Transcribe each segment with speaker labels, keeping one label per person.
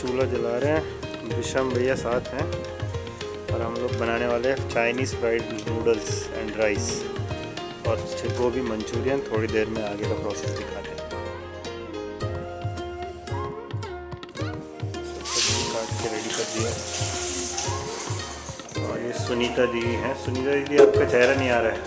Speaker 1: चूल्हा जला रहे हैं, विषम भैया साथ हैं और हम लोग बनाने वाले हैं Chinese fried noodles and rice और गोभी मंचूरियन। थोड़ी देर में आगे का प्रोसेस दिखाते हैं। सब्जी काट के रेडी कर दिया और ये सुनीता दी हैं। सुनीता दीदी आपका चेहरा नहीं आ रहा है।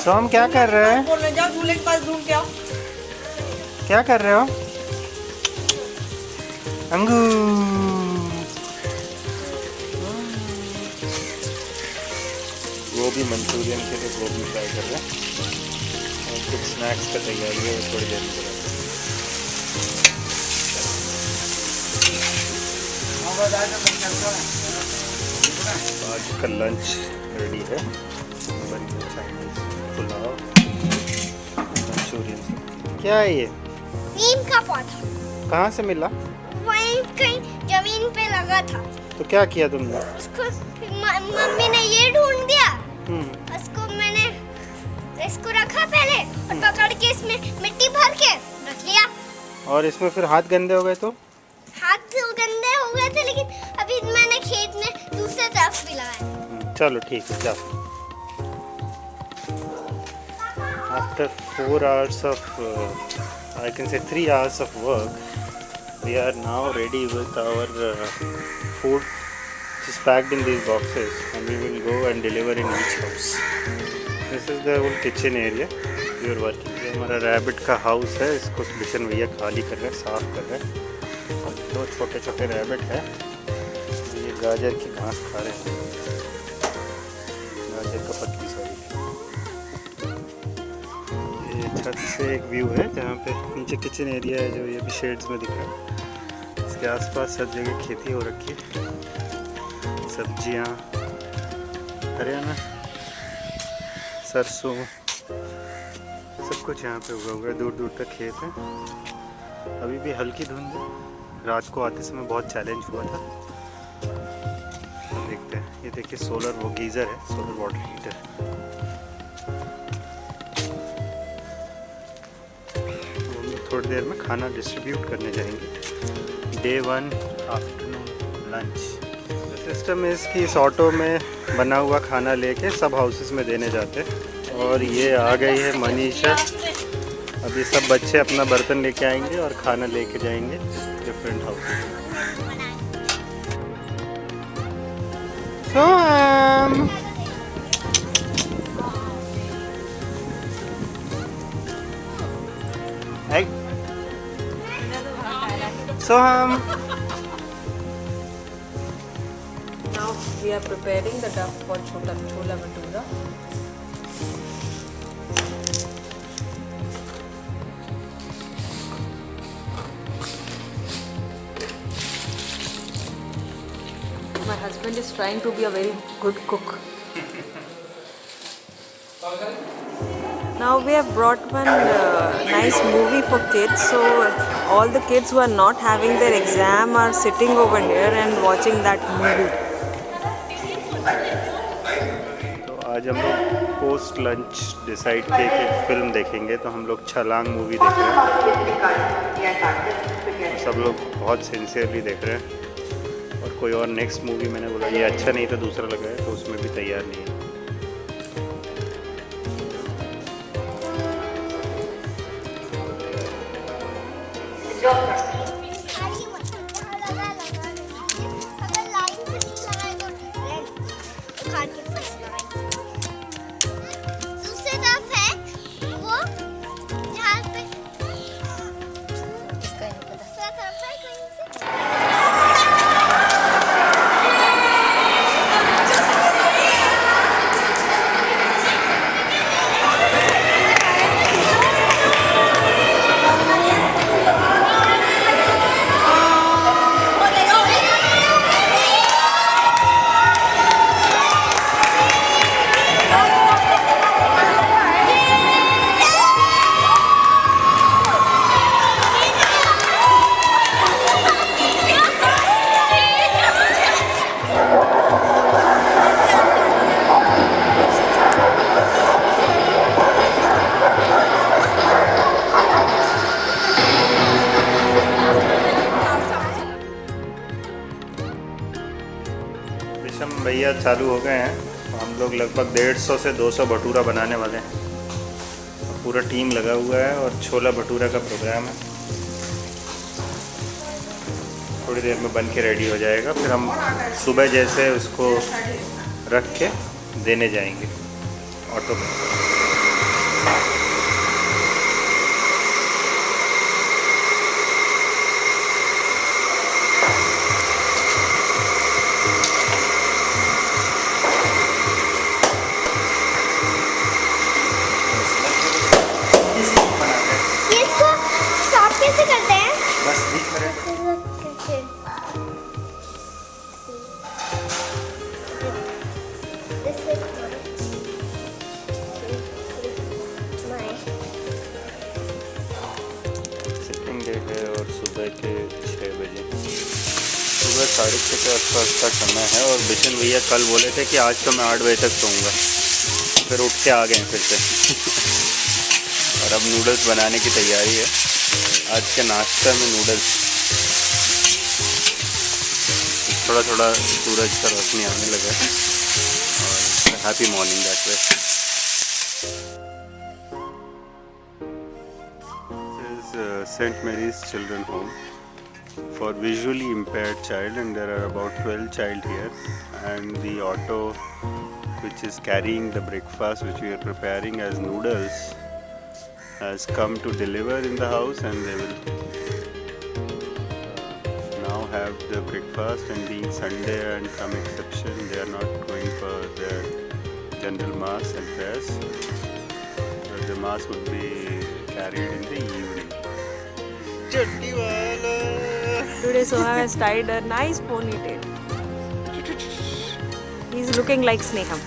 Speaker 1: तो हम क्या कर रहे हैं?
Speaker 2: जाओ झूले के पास घूम के आओ।
Speaker 1: क्या कर रहे हो? अंगू गोभी मंचूरियन के लिए गोभी फ्राई कर रहे हैं और कुछ स्नैक्स का तैयारी है थोड़ी देर में। आज का लंच रेडी है। Chinese pulao Manchurian. क्या है ये?
Speaker 3: नीम का पौधा।
Speaker 1: कहाँ से मिला?
Speaker 3: वहीं कहीं जमीन पे लगा था।
Speaker 1: तो क्या किया तुमने?
Speaker 3: उसको मम्मी ने ये ढूंढ दिया। उसको मैंने इसको रखा पहले और पकड़ के इसमें मिट्टी भर के रख लिया।
Speaker 1: और इसमें फिर हाथ गंदे हो गए तो?
Speaker 3: हाथ गंदे हो गए थे, लेकिन अभी मैंने खेत में दूसरे तरफ भी लगाया।
Speaker 1: चलो ठीक है, जाओ। After 4 hours of, I can say 3 hours of work, we are now ready with our food, which is packed in these boxes, and we will go and deliver in each house. This is the whole kitchen area we are working. ये हमारा rabbit का house है, इसको बिशन भैया खाली कर रहे हैं, साफ कर रहे हैं। और 2 छोटे छोटे रैबिट है, ये गाजर की घास खा रहे हैं, गाजर का पत्ती सॉरी। छत से एक व्यू है जहाँ पे नीचे किचन एरिया है, जो ये भी शेड्स में दिख रहा है। इसके आसपास सब जगह खेती हो रखी है, सब्जियाँ, हरियाणा सरसों सब कुछ यहाँ पे उगा हुआ है। दूर दूर तक खेत है। अभी भी हल्की धुंध है। रात को आते समय बहुत चैलेंज हुआ था। अब देखते हैं। ये देखिए सोलर वो गीज़र है, सोलर वाटर हीटर। थोड़ी देर में खाना डिस्ट्रीब्यूट करने जाएंगे। Day 1 afternoon lunch. सिस्टम है कि इस ऑटो में बना हुआ खाना लेके सब हाउसेस में देने जाते हैं। और ये आ गई है मनीषा। अभी सब बच्चे अपना बर्तन लेके आएंगे और खाना लेके जाएंगे डिफरेंट हाउसेस में। Soham.
Speaker 2: Now we are preparing the duff for chola bhatura. My husband is trying to be a very good cook. Now we have brought one nice movie for kids, so all the kids who are not having their exam are sitting over here and watching that movie.
Speaker 1: तो आज हम लोग post lunch decide किए कि film देखेंगे, तो हम लोग छलांग मूवी देख रहे हैं। सब लोग बहुत सिंसियरली देख रहे हैं। और कोई और नेक्स्ट मूवी मैंने बोला ये अच्छा नहीं था, दूसरा लगा है, तो उसमें भी तैयार नहीं है। भैया चालू हो गए हैं। हम लोग लगभग 150 से 200 भटूरा बनाने वाले हैं। पूरा टीम लगा हुआ है और छोला भटूरा का प्रोग्राम है। थोड़ी देर में बन के रेडी हो जाएगा, फिर हम सुबह जैसे उसको रख के देने जाएंगे ऑटो में।
Speaker 3: इसको साफ कैसे करते हैं?
Speaker 1: बस 20 मिनट। सेकंड डे है और सुबह के 6 बजे, सुबह 6:30 के आसपास का समय है। और बिशन भैया कल बोले थे कि आज तो मैं 8 बजे तक सोऊंगा, फिर उठ के आ गए फिर से। और अब नूडल्स बनाने की तैयारी है। आज के नाश्ता में नूडल्स। थोड़ा थोड़ा सूरज का रोशनी आने लगा है और happy morning that way. This is St. Mary's Children Home for visually impaired child, and there are about 12 child here, and the auto which is carrying the breakfast which we are preparing as noodles has come to deliver in the house, and they will now have the breakfast. And being Sunday and some exception, they are not going for their general mass and prayers, but the mass would be carried in the evening.
Speaker 2: Today Soha has tied a nice ponytail. He's looking like Sneham.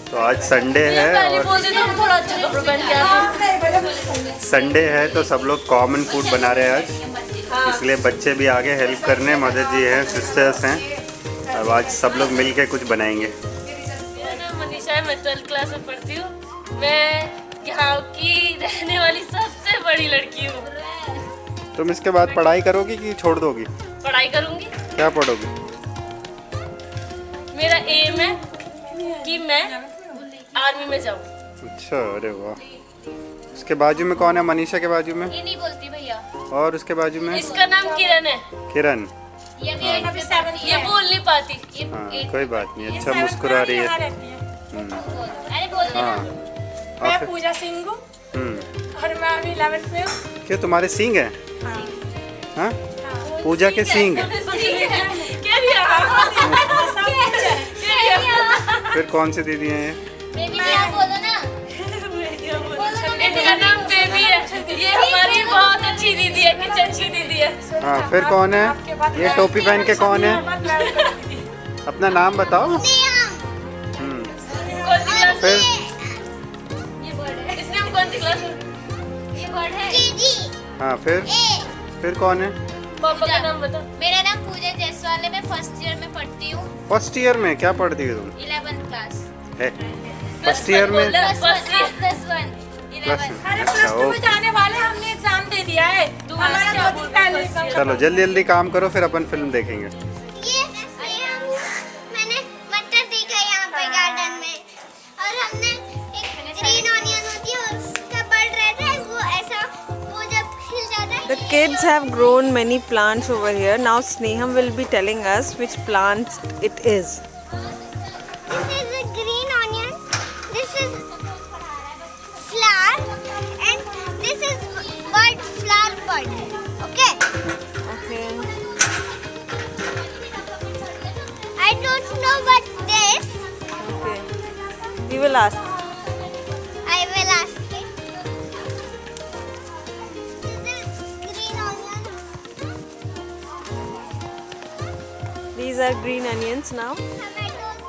Speaker 1: तो आज Sunday है और Sunday है तो सब लोग common food बना रहे हैं आज, इसलिए बच्चे भी आगे हेल्प करने। मदर जी हैं, सिस्टर्स हैं। अब आज सब लोग मिल के कुछ बनाएंगे।
Speaker 4: मेरा नाम मनीषा है, मैं 12th क्लास में पढ़ती हूँ। मैं यहाँ की रहने वाली सबसे बड़ी लड़की हूँ।
Speaker 1: तुम इसके बाद पढ़ाई करोगी कि छोड़ दोगी?
Speaker 4: पढ़ाई करूँगी।
Speaker 1: क्या पढ़ोगी?
Speaker 4: मेरा एम है कि मैं आर्मी में जाऊँ।
Speaker 1: अच्छा, अरे वाह। उसके बाजू में कौन है? मनीषा के बाजू में?
Speaker 4: ये नहीं बोलती भैया।
Speaker 1: और उसके बाजू में?
Speaker 4: इसका नाम किरण है।
Speaker 1: किरण।
Speaker 4: ये बोल नहीं पाती।
Speaker 1: हाँ, कोई बात नहीं। अच्छा मुस्कुरा रही है। हाँ।
Speaker 5: मैं पूजा सिंह हूँ और मैं अभी 11th में हूँ।
Speaker 1: क्यों, तुम्हारे सिंग हैं? हाँ? पूजा के सिंग?
Speaker 4: क्या दिया?
Speaker 1: फिर कौन सी दीदी हैं ये?
Speaker 4: इनका नाम बेबी है। ये हमारी बहुत अच्छी दीदी है, किचन दीदी है।
Speaker 1: हाँ, फिर कौन है? ये टोपी पहन के कौन है? अपना नाम बताओ।
Speaker 4: कौन सी क्लास?
Speaker 1: फिर
Speaker 4: इसने हम कौन सी क्लास में?
Speaker 1: हाँ, फिर कौन है?
Speaker 4: पापा का नाम बता।
Speaker 3: मेरा नाम पूजा जायसवाल है, मैं फर्स्ट ईयर में पढ़ती हूँ।
Speaker 1: फर्स्ट ईयर में? क्या पढ़ती हो तुम?
Speaker 3: 11th class.
Speaker 1: है फर्स्ट ईयर में? अच्छा, ओके।
Speaker 5: जाने वाले, हमने एग्जाम दे दिया है। हमारा 2 दिन पहले।
Speaker 1: चलो जल्दी जल्दी काम करो, फिर अपन फिल्म देखेंगे।
Speaker 3: मैंने मटर देखा यहाँ पे गार्डन में, और हमने एक ग्रीन ऑनियन होती है उसका बड़ रहता है, वो ऐसा वो जब खिल जाता है।
Speaker 2: The kids have grown many plants over here. Now Sneham will be telling us which plant it is.
Speaker 3: This is a green onion. This is flower, and this is I don't know what this.
Speaker 2: Okay. We will ask.
Speaker 3: I will ask it. This is green onion.
Speaker 2: These are green onions now.
Speaker 3: Tomatoes.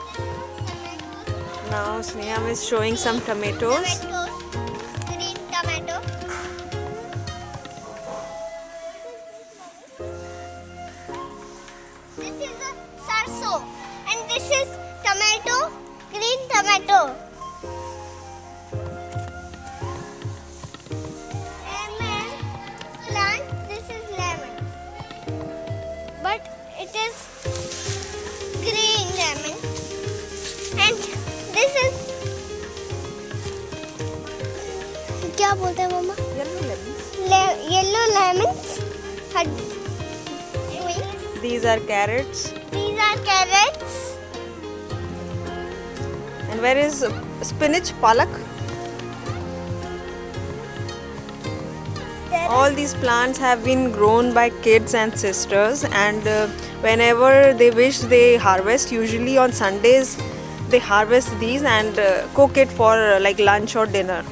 Speaker 2: Now Sneham is showing some tomatoes.
Speaker 3: Tomatoes. Green tomato. This is a sarso. And this is tomato. Green tomato. Lemon plant. This is lemon. But it is green lemon. And this is क्या बोलते हैं मम्मा?
Speaker 2: Yellow lemons.
Speaker 3: Yellow lemons.
Speaker 2: These are carrots.
Speaker 3: These are carrots.
Speaker 2: And where is spinach, palak? All these plants have been grown by kids and sisters, and whenever they wish they harvest, usually on Sundays they harvest these and cook it for like lunch or dinner.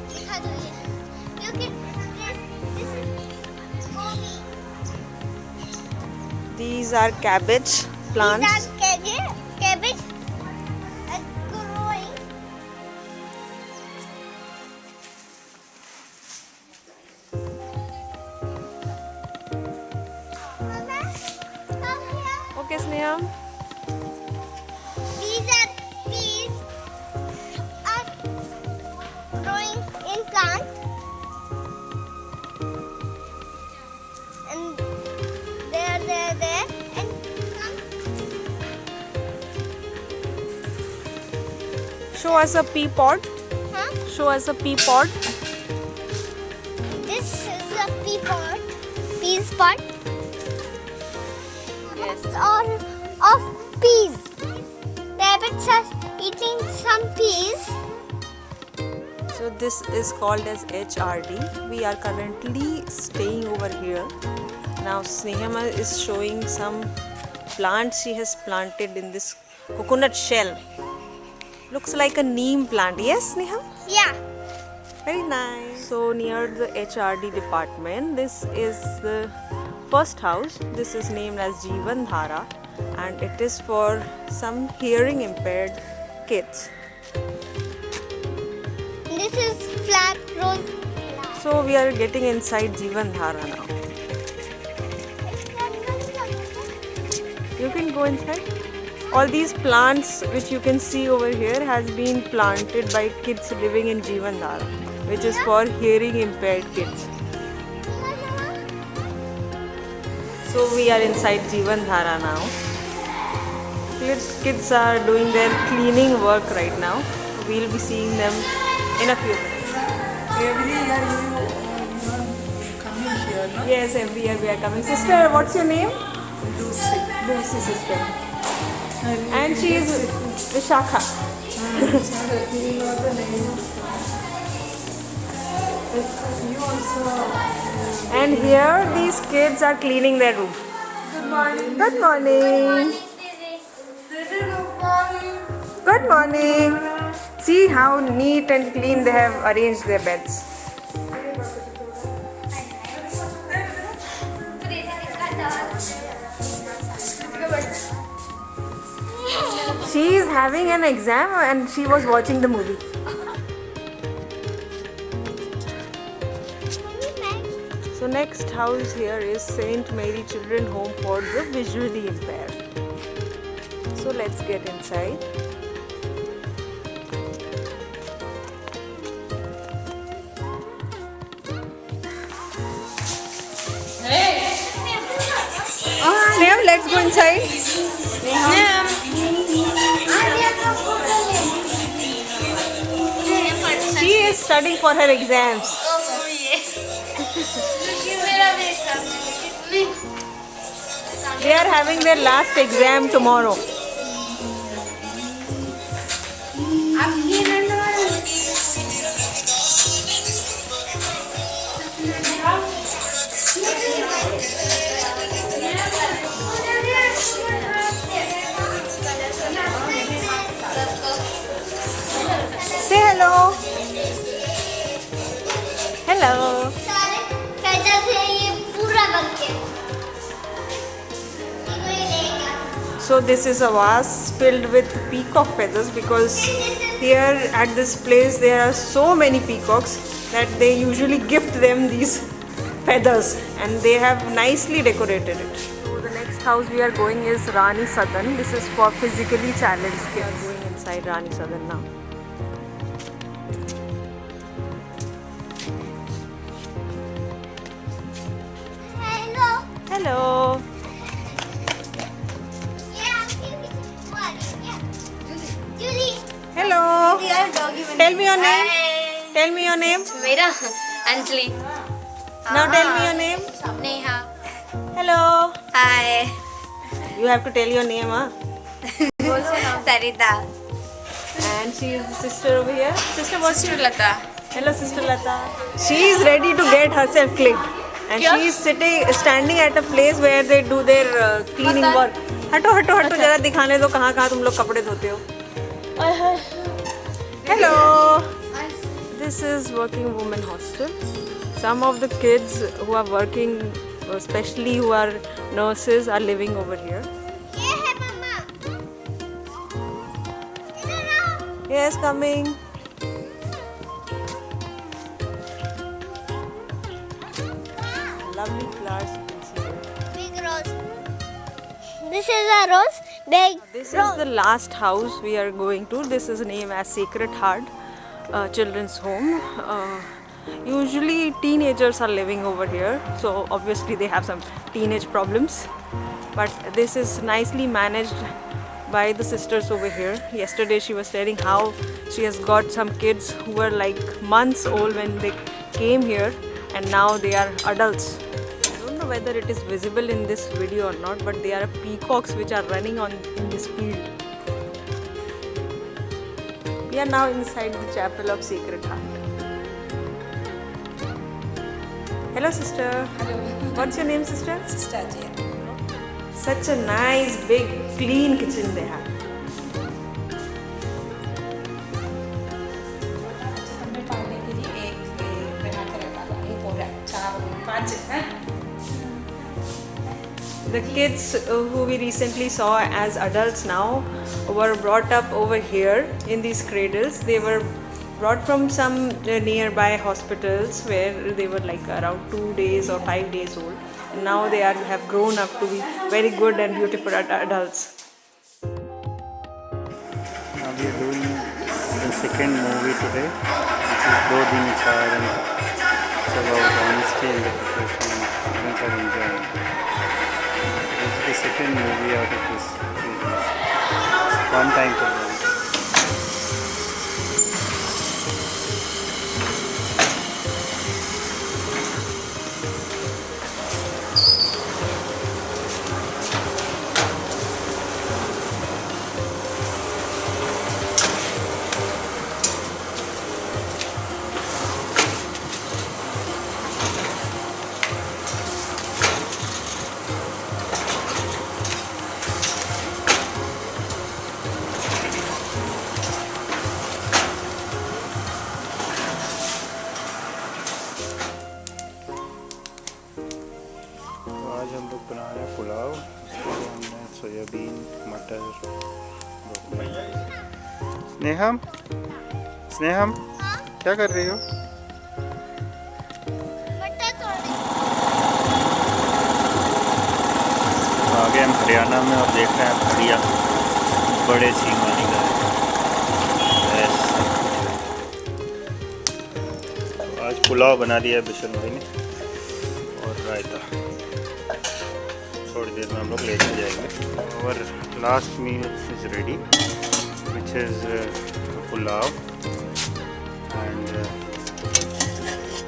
Speaker 3: Look at this is gobi.
Speaker 2: These are cabbage plants.
Speaker 3: These are cabbage growing. Mama, come here.
Speaker 2: Okay, Sneham.
Speaker 3: These are growing in plant. And there, and come.
Speaker 2: Show us a pea pod.
Speaker 3: Huh?
Speaker 2: Show us a pea pod.
Speaker 3: This is a pea pot. Peas pot.
Speaker 2: Yes.
Speaker 3: Or of peas. Rabbits are eating some peas.
Speaker 2: So this is called as HRD. We are currently staying over here. Now Snehama is showing some plants she has planted in this coconut shell. Looks like a neem plant. Yes, Sneham?
Speaker 3: Yeah.
Speaker 2: Very nice. So near the HRD department, this is the first house. This is named as Jeevan Dhara, and it is for some hearing impaired kids.
Speaker 3: This is flat rose.
Speaker 2: So we are getting inside Jeevan Dhara now. You can go inside. All these plants which you can see over here has been planted by kids living in Jeevan Dhara, which is for hearing impaired kids. So we are inside Jeevan Dhara now. Kids are doing their cleaning work right now. We'll be seeing them in a few minutes.
Speaker 6: Every year you are coming here, no?
Speaker 2: Yes, every year we are coming. Sister, what's your name?
Speaker 6: Lucy.
Speaker 2: Lucy sister. And she is Vishakha.
Speaker 6: You know the name. You also.
Speaker 2: And here these kids are cleaning their room.
Speaker 6: Good morning.
Speaker 2: Good morning. Good morning. See how neat and clean they have arranged their beds. She is having an exam and she was watching the movie. So next house here is Saint Mary Children Home for the visually impaired. So let's get inside. Sneha, let's go inside. She is studying for her exams. They are having their last exam tomorrow. Also, this is a vase filled with peacock feathers because here at this place there are so many peacocks that they usually gift them these feathers and they have nicely decorated it. So the next house we are going is Rani Sadan. This is for physically challenged kids. Going inside Rani Sadan now.
Speaker 3: Hello.
Speaker 2: Hello.
Speaker 3: Julie.
Speaker 2: Hello. Tell me your name. Tell me your name.
Speaker 7: मेरा Anjali
Speaker 2: Now tell me your name.
Speaker 7: Neha
Speaker 2: Hello.
Speaker 7: Hi
Speaker 2: You have to tell your name, huh?
Speaker 7: Sarita
Speaker 2: And she is the sister over here. Sister, what's your
Speaker 7: Lata
Speaker 2: Hello, Sister Lata. She is ready to get herself clipped, and she is standing at a place where they do their cleaning work. हटो हटो हटो जरा दिखाने दो कहाँ कहाँ तुम लोग कपड़े धोते हो. Hello. This is working women hostel. Some of the kids who are working, especially who are nurses, are living over here.
Speaker 3: ये है मम्मा. इधर आओ.
Speaker 2: Yes, coming. Lovely flowers you can see here.
Speaker 3: Big rose. This is a rose. Big
Speaker 2: This
Speaker 3: rose.
Speaker 2: is the last house we are going to. This is named as Sacred Heart Children's Home. Usually teenagers are living over here, so obviously they have some teenage problems. But this is nicely managed by the sisters over here. Yesterday she was telling how she has got some kids who were like months old when they came here, and now they are adults. I don't know whether it is visible in this video or not, but they are peacocks which are running on in this field. We are now inside the chapel of Sacred Heart. Hello, sister.
Speaker 6: Hello.
Speaker 2: What's your name, sister?
Speaker 6: Sister Jane.
Speaker 2: Such a nice, big, clean kitchen they have.
Speaker 6: हमने पालने के लिए एक बना के रखा था. एक और 4 5 है.
Speaker 2: The kids who we recently saw as adults now were brought up over here in these cradles. They were brought from some nearby hospitals where they were like around 2 days or 5 days old. And now they have grown up to be very good and beautiful adults.
Speaker 1: Now we are doing the second movie today, which is Do Din Char, and it's about honesty in the profession and students are enjoying. This is the second movie out of this series. It's one time for them. आज हम लोग बना रहे हैं पुलाव. उसके लिए हमने soybean, मटर, स्नेहम स्नेहम क्या कर रही हो?
Speaker 3: मटर तोड़ने.
Speaker 1: आ गए हम हरियाणा में और देख रहे हैं भरिया बड़े सींग वाली गाय. तो आज पुलाव बना दिया है बिशन भाई ने और रायता. थोड़ी देर में हम लोग लेके जाएंगे. और last meal is ready, which is pulao and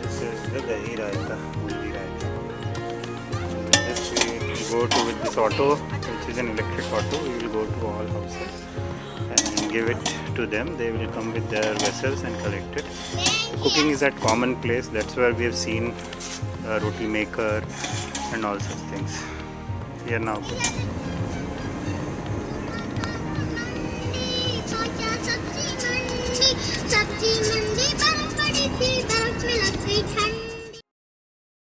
Speaker 1: this is the dahi raita, boondi raita. Go to with this auto, which is an electric auto. We will go to all houses and give it to them. They will come with their vessels and collect it. Cooking is at common place. That's where we have seen a roti maker and all such things. We are now going.